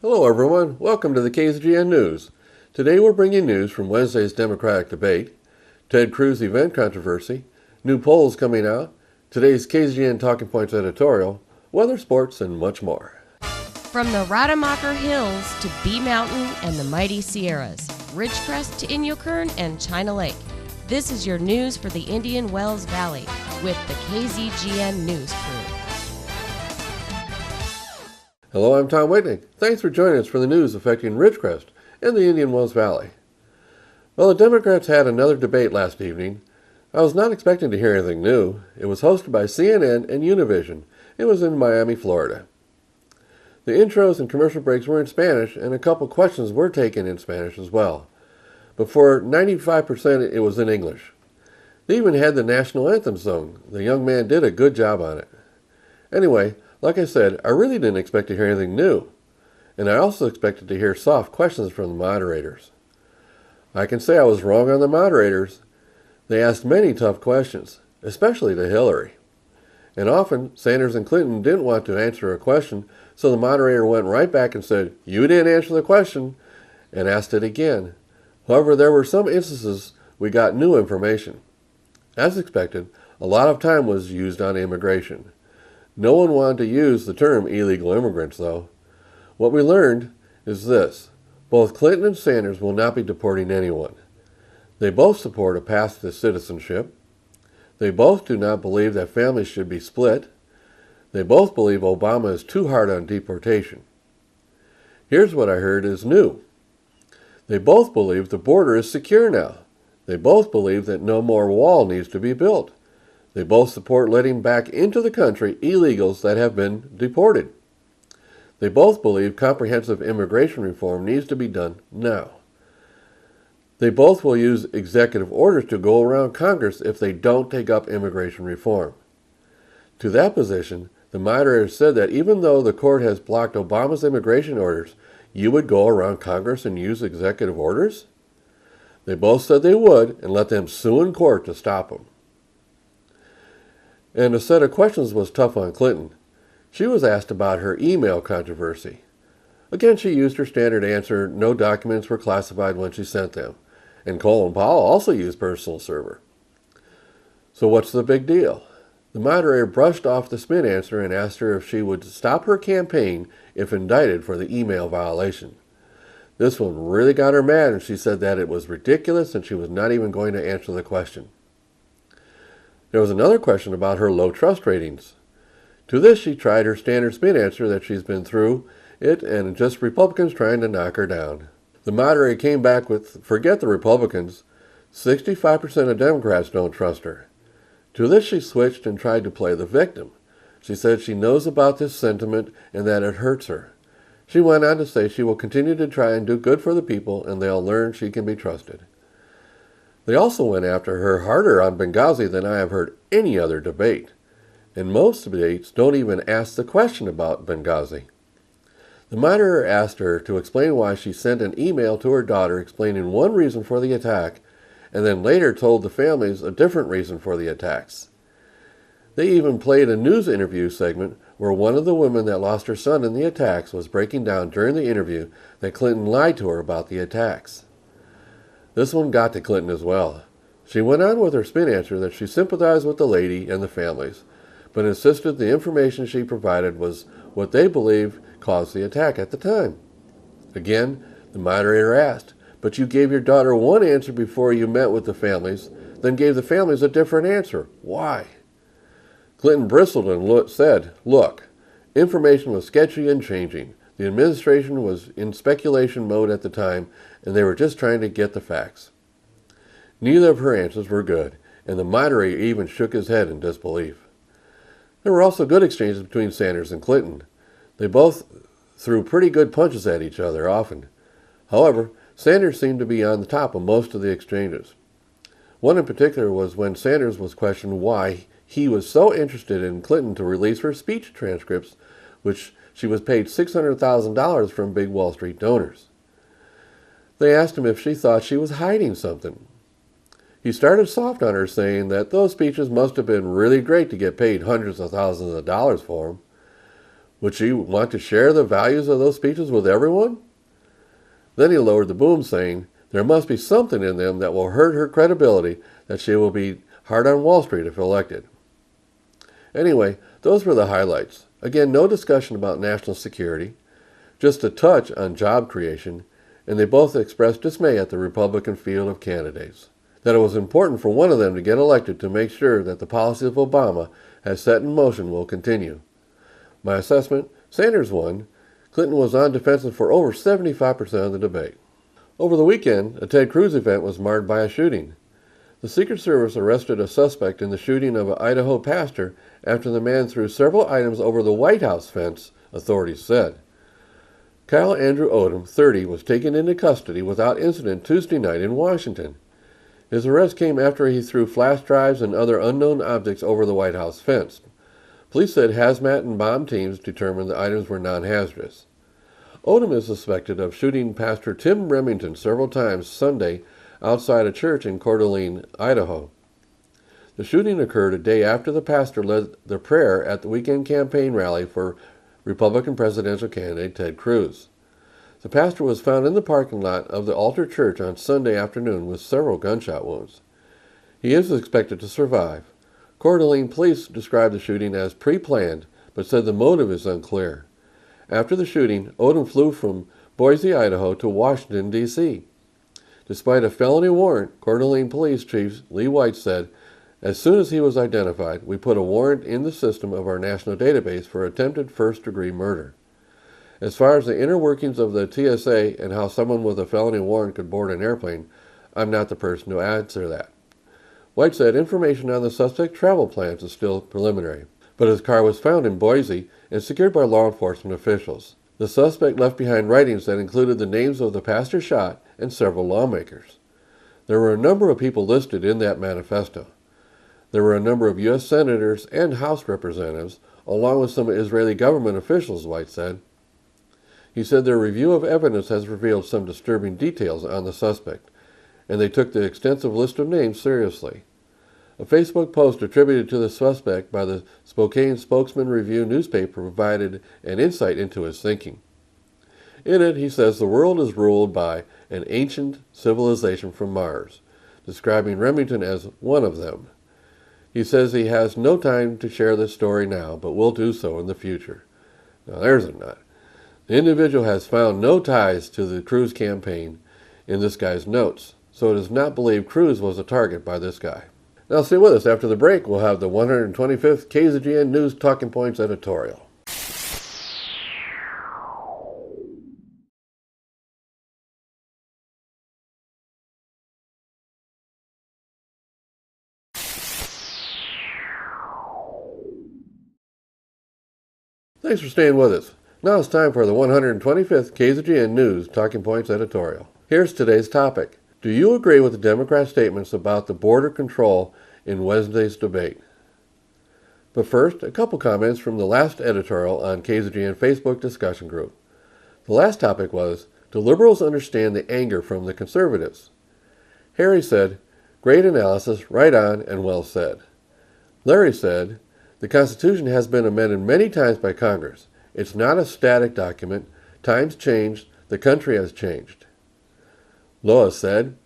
Hello everyone, welcome to the KZGN News. Today we're bringing news from Wednesday's Democratic debate, Ted Cruz event controversy, new polls coming out, today's KZGN Talking Points editorial, weather, sports, and much more. From the Rademacher Hills to Bee Mountain and the mighty Sierras, Ridgecrest to Inyokern and China Lake, this is your news for the Indian Wells Valley with the KZGN News crew. Hello, I'm Tom Whitnick. Thanks for joining us for the news affecting Ridgecrest and the Indian Wells Valley. Well, the Democrats had another debate last evening. I was not expecting to hear anything new. It was hosted by CNN and Univision. It was in Miami, Florida. The intros and commercial breaks were in Spanish, and a couple questions were taken in Spanish as well. But for 95% it was in English. They even had the national anthem sung. The young man did a good job on it. Anyway, like I said, I really didn't expect to hear anything new. And I also expected to hear soft questions from the moderators. I can say I was wrong on the moderators. They asked many tough questions, especially to Hillary. And often, Sanders and Clinton didn't want to answer a question, so the moderator went right back and said, "You didn't answer the question," and asked it again. However, there were some instances we got new information. As expected, a lot of time was used on immigration. No one wanted to use the term illegal immigrants, though. What we learned is this. Both Clinton and Sanders will not be deporting anyone. They both support a path to citizenship. They both do not believe that families should be split. They both believe Obama is too hard on deportation. Here's what I heard is new. They both believe the border is secure now. They both believe that no more wall needs to be built. They both support letting back into the country illegals that have been deported. They both believe comprehensive immigration reform needs to be done now. They both will use executive orders to go around Congress if they don't take up immigration reform. To that position, the moderator said that even though the court has blocked Obama's immigration orders, you would go around Congress and use executive orders? They both said they would and let them sue in court to stop them. And a set of questions was tough on Clinton. She was asked about her email controversy. Again, she used her standard answer, no documents were classified when she sent them. And Colin Powell also used personal server. So what's the big deal? The moderator brushed off the spin answer and asked her if she would stop her campaign if indicted for the email violation. This one really got her mad, and she said that it was ridiculous and she was not even going to answer the question. There was another question about her low trust ratings. To this, she tried her standard spin answer that she's been through it and just Republicans trying to knock her down. The moderator came back with, "Forget the Republicans. 65% of Democrats don't trust her." To this, she switched and tried to play the victim. She said she knows about this sentiment and that it hurts her. She went on to say she will continue to try and do good for the people and they'll learn she can be trusted. They also went after her harder on Benghazi than I have heard any other debate. And most debates don't even ask the question about Benghazi. The moderator asked her to explain why she sent an email to her daughter explaining one reason for the attack, and then later told the families a different reason for the attacks. They even played a news interview segment where one of the women that lost her son in the attacks was breaking down during the interview that Clinton lied to her about the attacks. This one got to Clinton as well. She went on with her spin answer that she sympathized with the lady and the families, but insisted the information she provided was what they believe caused the attack at the time. Again, the moderator asked, "But you gave your daughter one answer before you met with the families, then gave the families a different answer. Why?" Clinton bristled and said, "Look, information was sketchy and changing. The administration was in speculation mode at the time, and they were just trying to get the facts." Neither of her answers were good, and the moderator even shook his head in disbelief. There were also good exchanges between Sanders and Clinton. They both threw pretty good punches at each other often. However, Sanders seemed to be on the top of most of the exchanges. One in particular was when Sanders was questioned why he was so interested in Clinton to release her speech transcripts, which she was paid $600,000 from big Wall Street donors. They asked him if she thought she was hiding something. He started soft on her, saying that those speeches must have been really great to get paid hundreds of thousands of dollars for them. Would she want to share the values of those speeches with everyone? Then he lowered the boom, saying, there must be something in them that will hurt her credibility, that she will be hard on Wall Street if elected. Anyway, those were the highlights. Again, no discussion about national security, just a touch on job creation, and they both expressed dismay at the Republican field of candidates, that it was important for one of them to get elected to make sure that the policies of Obama has set in motion will continue. My assessment, Sanders won. Clinton was on defensive for over 75% of the debate. Over the weekend, a Ted Cruz event was marred by a shooting. The Secret Service arrested a suspect in the shooting of an Idaho pastor after the man threw several items over the White House fence, authorities said. Kyle Andrew Odom, 30, was taken into custody without incident Tuesday night in Washington. His arrest came after he threw flash drives and other unknown objects over the White House fence. Police said hazmat and bomb teams determined the items were non-hazardous. Odom is suspected of shooting Pastor Tim Remington several times Sunday outside a church in Coeur d'Alene, Idaho. The shooting occurred a day after the pastor led the prayer at the weekend campaign rally for Republican presidential candidate Ted Cruz. The pastor was found in the parking lot of the Altar Church on Sunday afternoon with several gunshot wounds. He is expected to survive. Coeur d'Alene police described the shooting as pre-planned, but said the motive is unclear. After the shooting, Odom flew from Boise, Idaho to Washington, D.C. Despite a felony warrant, Coeur d'Alene Police Chief Lee White said, as soon as he was identified, we put a warrant in the system of our national database for attempted first-degree murder. As far as the inner workings of the TSA and how someone with a felony warrant could board an airplane, I'm not the person to answer that. White said information on the suspect's travel plans is still preliminary, but his car was found in Boise and secured by law enforcement officials. The suspect left behind writings that included the names of the pastor shot and several lawmakers. There were a number of people listed in that manifesto. There were a number of U.S. senators and House representatives, along with some Israeli government officials, White said. He said their review of evidence has revealed some disturbing details on the suspect, and they took the extensive list of names seriously. A Facebook post attributed to the suspect by the Spokane Spokesman Review newspaper provided an insight into his thinking. In it, he says the world is ruled by an ancient civilization from Mars, describing Remington as one of them. He says he has no time to share this story now, but will do so in the future. Now there's a nut. The individual has found no ties to the Cruz campaign in this guy's notes, so it is not believed Cruz was a target by this guy. Now stay with us. After the break, we'll have the 125th KZGN News Talking Points editorial. Thanks for staying with us. Now it's time for the 125th KZGN News Talking Points editorial. Here's today's topic. Do you agree with the Democrats' statements about the border control in Wednesday's debate? But first, a couple comments from the last editorial on KZGN Facebook discussion group. The last topic was, do liberals understand the anger from the conservatives? Harry said, great analysis, right on, and well said. Larry said, the Constitution has been amended many times by Congress. It's not a static document. Times changed. The country has changed. Lois said,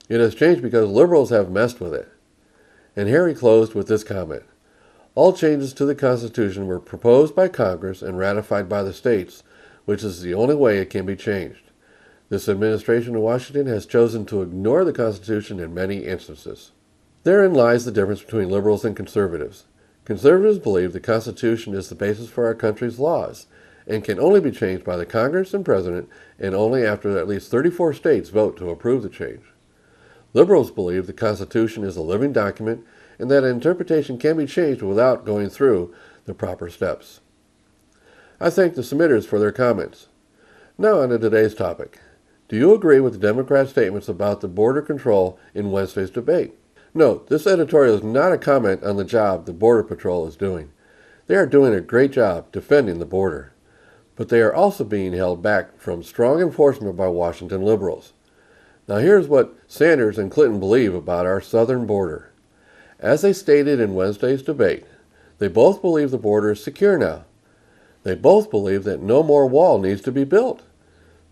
it has changed because liberals have messed with it. And Harry closed with this comment. All changes to the Constitution were proposed by Congress and ratified by the states, which is the only way it can be changed. This administration in Washington has chosen to ignore the Constitution in many instances. Therein lies the difference between liberals and conservatives. Conservatives believe the Constitution is the basis for our country's laws and can only be changed by the Congress and President, and only after at least 34 states vote to approve the change. Liberals believe the Constitution is a living document and that an interpretation can be changed without going through the proper steps. I thank the submitters for their comments. Now on to today's topic. Do you agree with the Democrats' statements about the border control in Wednesday's debate? Note, this editorial is not a comment on the job the Border Patrol is doing. They are doing a great job defending the border. But they are also being held back from strong enforcement by Washington liberals. Now here's what Sanders and Clinton believe about our southern border. As they stated in Wednesday's debate, they both believe the border is secure now. They both believe that no more wall needs to be built.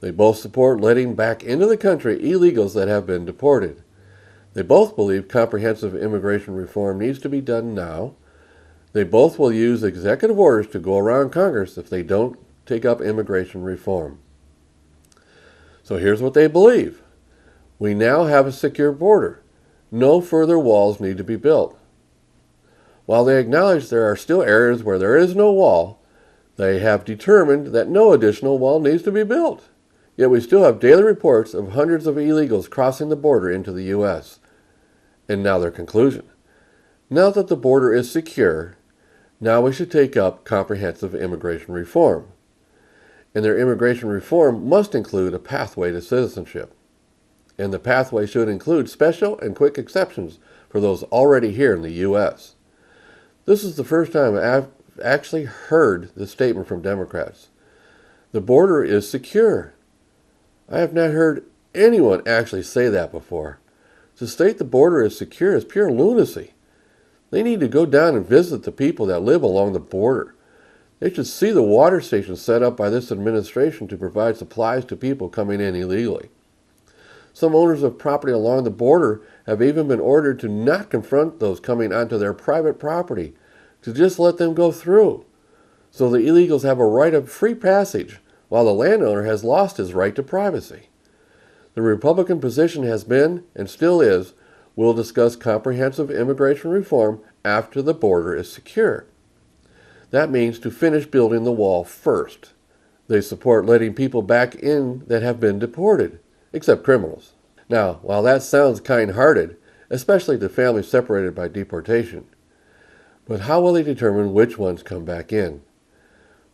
They both support letting back into the country illegals that have been deported. They both believe comprehensive immigration reform needs to be done now. They both will use executive orders to go around Congress if they don't take up immigration reform. So here's what they believe. We now have a secure border. No further walls need to be built. While they acknowledge there are still areas where there is no wall, they have determined that no additional wall needs to be built. Yet we still have daily reports of hundreds of illegals crossing the border into the U.S. And now their conclusion. Now that the border is secure, now we should take up comprehensive immigration reform. And their immigration reform must include a pathway to citizenship. And the pathway should include special and quick exceptions for those already here in the U.S. This is the first time I've actually heard this statement from Democrats. The border is secure. I have not heard anyone actually say that before. To state the border is secure is pure lunacy. They need to go down and visit the people that live along the border. They should see the water stations set up by this administration to provide supplies to people coming in illegally. Some owners of property along the border have even been ordered to not confront those coming onto their private property, to just let them go through. So the illegals have a right of free passage, while the landowner has lost his right to privacy. The Republican position has been, and still is, we'll discuss comprehensive immigration reform after the border is secure. That means to finish building the wall first. They support letting people back in that have been deported, except criminals. Now, while that sounds kind-hearted, especially to families separated by deportation, but how will they determine which ones come back in?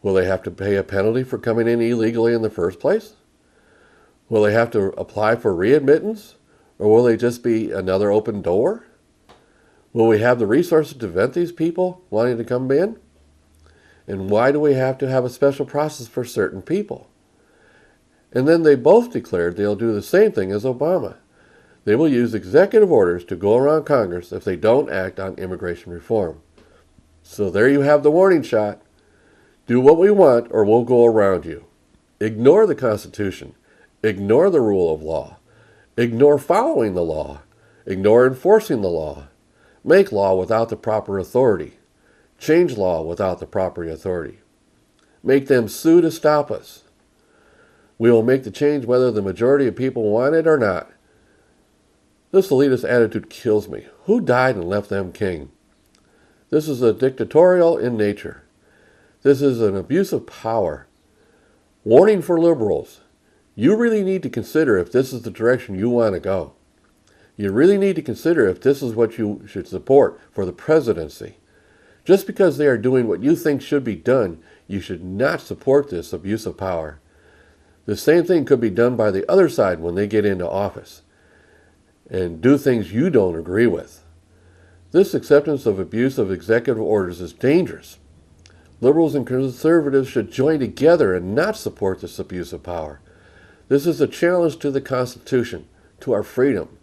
Will they have to pay a penalty for coming in illegally in the first place? Will they have to apply for readmittance? Or will they just be another open door? Will we have the resources to vet these people wanting to come in? And why do we have to have a special process for certain people? And then they both declared they'll do the same thing as Obama. They will use executive orders to go around Congress if they don't act on immigration reform. So there you have the warning shot. Do what we want or we'll go around you. Ignore the Constitution. Ignore the rule of law. Ignore following the law. Ignore enforcing the law. Make law without the proper authority. Change law without the proper authority. Make them sue to stop us. We will make the change whether the majority of people want it or not. This elitist attitude kills me. Who died and left them king? This is a dictatorial in nature. This is an abuse of power. Warning for liberals. You really need to consider if this is the direction you want to go. You really need to consider if this is what you should support for the presidency. Just because they are doing what you think should be done, you should not support this abuse of power. The same thing could be done by the other side when they get into office and do things you don't agree with. This acceptance of abuse of executive orders is dangerous. Liberals and conservatives should join together and not support this abuse of power. This is a challenge to the Constitution, to our freedom.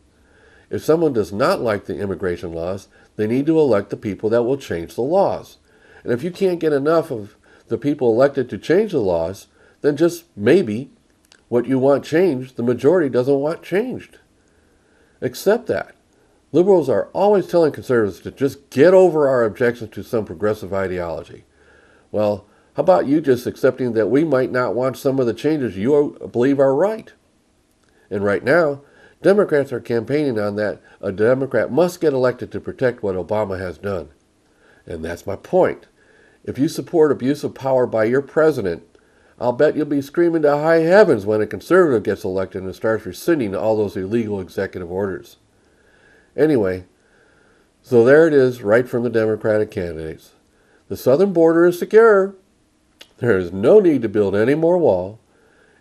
If someone does not like the immigration laws, they need to elect the people that will change the laws. And if you can't get enough of the people elected to change the laws, then just maybe what you want changed, the majority doesn't want changed. Accept that. Liberals are always telling conservatives to just get over our objections to some progressive ideology. Well, how about you just accepting that we might not want some of the changes you believe are right? And right now, Democrats are campaigning on that a Democrat must get elected to protect what Obama has done. And that's my point. If you support abuse of power by your president, I'll bet you'll be screaming to high heavens when a conservative gets elected and starts rescinding all those illegal executive orders. Anyway, so there it is, right from the Democratic candidates. The southern border is secure. There is no need to build any more wall.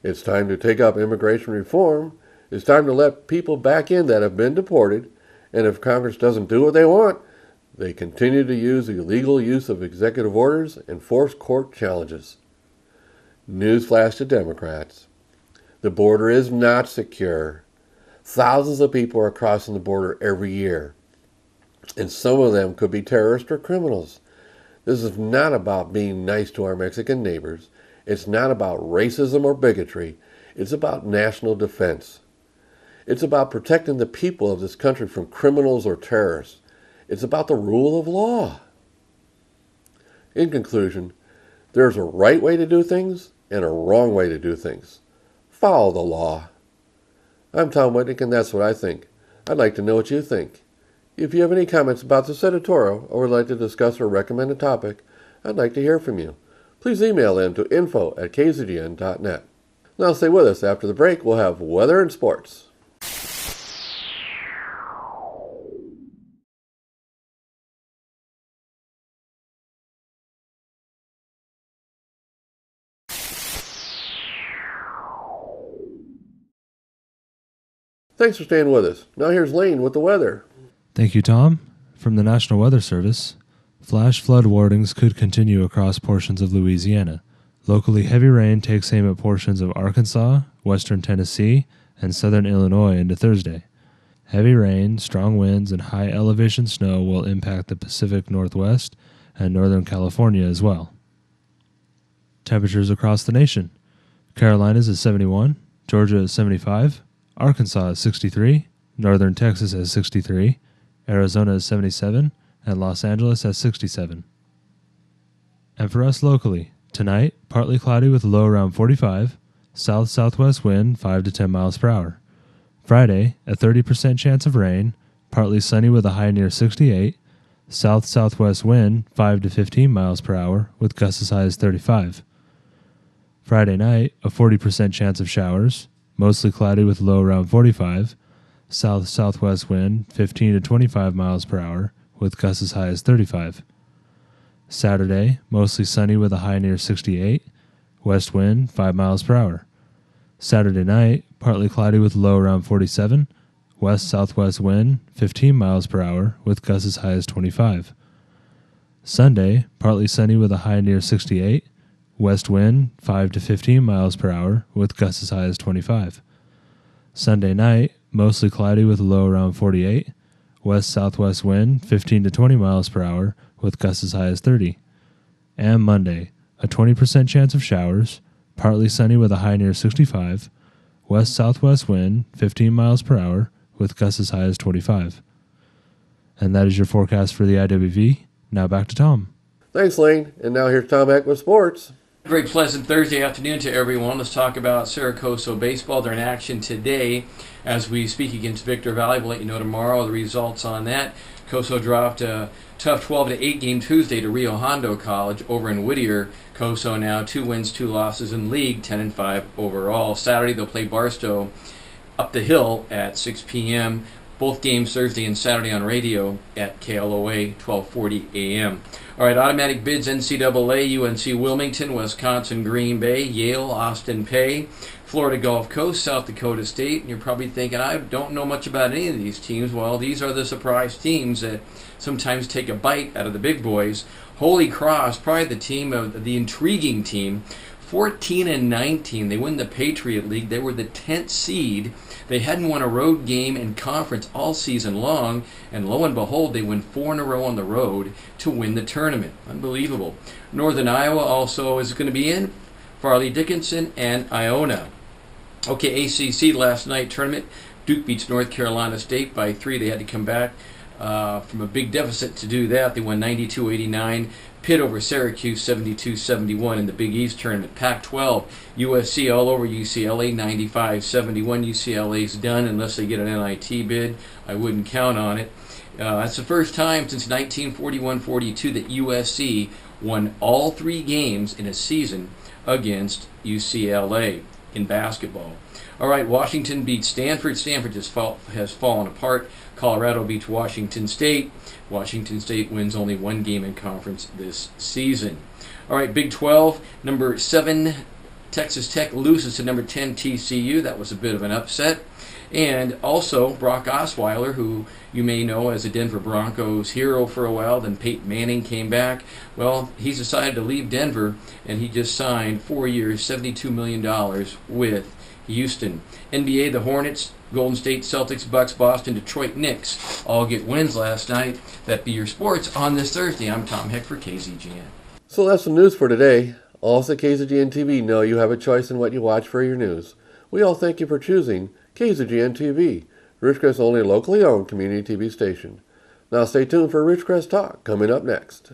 It's time to take up immigration reform. It's time to let people back in that have been deported. And if Congress doesn't do what they want, they continue to use illegal use of executive orders and force court challenges. Newsflash to Democrats. The border is not secure. Thousands of people are crossing the border every year. And some of them could be terrorists or criminals. This is not about being nice to our Mexican neighbors. It's not about racism or bigotry. It's about national defense. It's about protecting the people of this country from criminals or terrorists. It's about the rule of law. In conclusion, there's a right way to do things and a wrong way to do things. Follow the law. I'm Tom Whitnick, and that's what I think. I'd like to know what you think. If you have any comments about this editorial or would like to discuss or recommend a topic, I'd like to hear from you. Please email them to info@kzgn.net. Now stay with us. After the break, we'll have weather and sports. Thanks for staying with us. Now here's Lane with the weather. Thank you, Tom. From the National Weather Service, flash flood warnings could continue across portions of Louisiana. Locally heavy rain takes aim at portions of Arkansas, western Tennessee, and southern Illinois into Thursday. Heavy rain, strong winds, and high elevation snow will impact the Pacific Northwest and northern California as well. Temperatures across the nation. Carolinas is 71, Georgia is 75, Arkansas is 63, northern Texas has 63, Arizona is 77, and Los Angeles has 67. And for us locally, tonight, partly cloudy with a low around 45, south-southwest wind 5 to 10 miles per hour. Friday, a 30% chance of rain, partly sunny with a high near 68, south-southwest wind 5 to 15 miles per hour with gusts as high as 35. Friday night, a 40% chance of showers, mostly cloudy with a low around 45, south-southwest wind 15 to 25 miles per hour with gusts as high as 35. Saturday, mostly sunny with a high near 68, west wind 5 miles per hour. Saturday night, partly cloudy with a low around 47, west-southwest wind 15 miles per hour with gusts as high as 25. Sunday, partly sunny with a high near 68, west wind 5 to 15 miles per hour with gusts as high as 25. Sunday night, mostly cloudy with a low around 48, west-southwest wind 15 to 20 miles per hour with gusts as high as 30. And Monday, a 20% chance of showers, partly sunny with a high near 65, west-southwest wind 15 miles per hour with gusts as high as 25. And that is your forecast for the IWV. Now back to Tom. Thanks, Lane. And now here's Tom Heck with sports. Very pleasant Thursday afternoon to everyone. Let's talk about Saracoso baseball. They're in action today as we speak against Victor Valley. We'll let you know tomorrow the results on that. Coso dropped a tough 12-8 game Tuesday to Rio Hondo College over in Whittier. Coso now 2 wins, 2 losses in league, 10-5 overall. Saturday they'll play Barstow up the hill at 6 p.m. Both games Thursday and Saturday on radio at KLOA 1240 a.m. All right, automatic bids, NCAA, UNC Wilmington, Wisconsin Green Bay, Yale, Austin Peay, Florida Gulf Coast, South Dakota State. And you're probably thinking, I don't know much about any of these teams. Well, these are the surprise teams that sometimes take a bite out of the big boys. Holy Cross, probably the team of the intriguing team, 14-19. They win the Patriot League. They were the 10th seed. They hadn't won a road game in conference all season long, and lo and behold, they win 4 in a row on the road to win the tournament. Unbelievable. Northern Iowa also is going to be in, Farley Dickinson and Iona. Okay, ACC last night tournament. Duke beats North Carolina State by 3. They had to come back from a big deficit to do that. They won 92-89. Pitt over Syracuse 72-71 in the Big East tournament. Pac-12, USC all over UCLA 95-71. UCLA's done unless they get an NIT bid. I wouldn't count on it. That's the first time since 1941-42 that USC won all 3 games in a season against UCLA in basketball. All right, Washington beats Stanford. Stanford has fallen apart. Colorado beats Washington State. Washington State wins only 1 game in conference this season. All right, Big 12, number 7, Texas Tech loses to number 10, TCU. That was a bit of an upset. And also, Brock Osweiler, who you may know as a Denver Broncos hero for a while, then Peyton Manning came back. Well, he's decided to leave Denver, and he just signed 4 years, $72 million with Houston. NBA, the Hornets, Golden State, Celtics, Bucks, Boston, Detroit, Knicks all get wins last night. That be your sports on this Thursday. I'm Tom Heck for KZGN. So that's the news for today. Also, KZGN-TV know you have a choice in what you watch for your news. We all thank you for choosing KZGN-TV, Ridgecrest's only locally owned community TV station. Now stay tuned for Ridgecrest Talk coming up next.